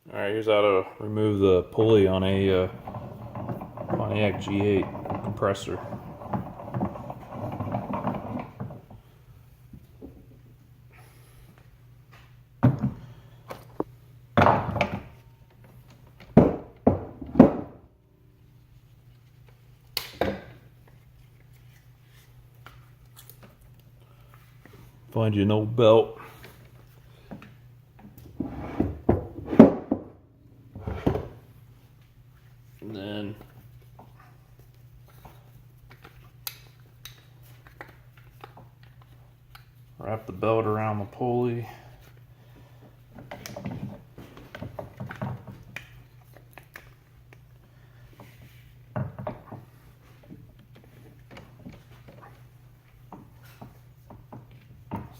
Alright, here's how to remove the pulley on a Pontiac G8 compressor. Find you an old belt. And then wrap the belt around the pulley.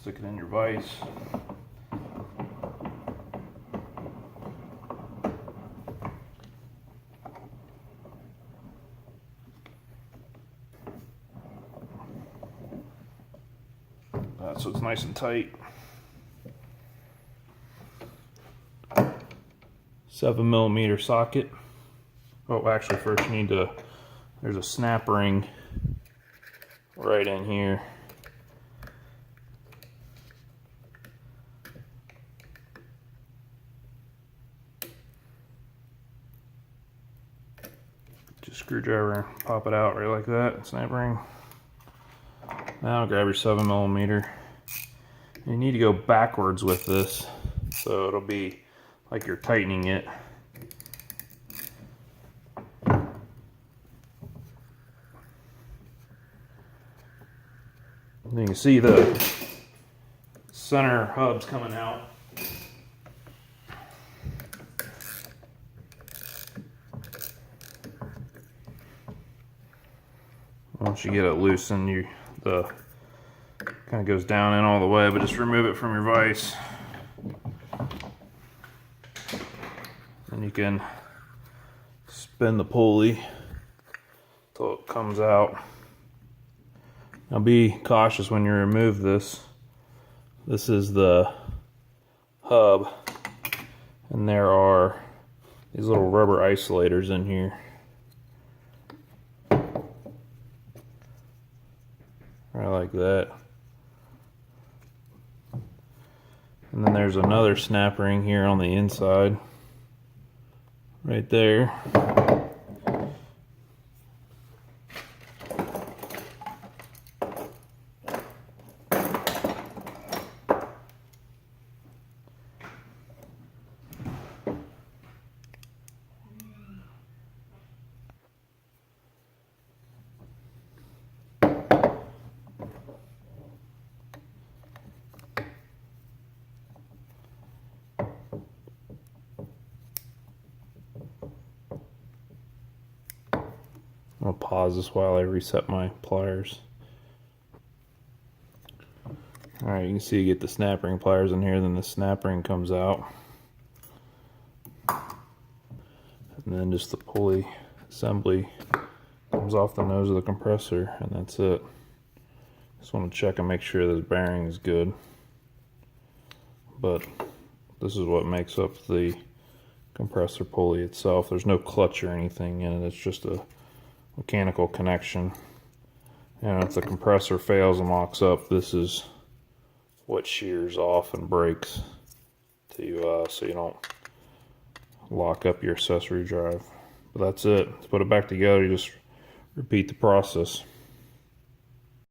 Stick it in your vise. So it's nice and tight. 7mm socket. Oh, actually, first you need to, there's a snap ring right in here. Just screwdriver and pop it out right like that, snap ring. Now grab your 7mm. You need to go backwards with this, so it'll be like you're tightening it. And you can see the center hubs coming out. Once you get it loosened, the kind of goes down in all the way, but just remove it from your vise. And you can spin the pulley until it comes out. Now be cautious when you remove this. This is the hub, and there are these little rubber isolators in here. Right like that. And then there's another snap ring here on the inside. Right there. I'll pause this while I reset my pliers. Alright, you can see you get the snap ring pliers in here, then the snap ring comes out. And then just the pulley assembly comes off the nose of the compressor, and that's it. Just want to check and make sure the bearing is good. But this is what makes up the compressor pulley itself. There's no clutch or anything in it, it's just a mechanical connection. And if the compressor fails and locks up, this is what shears off and breaks to so you don't lock up your accessory drive. But that's it. To put it back together, you just repeat the process.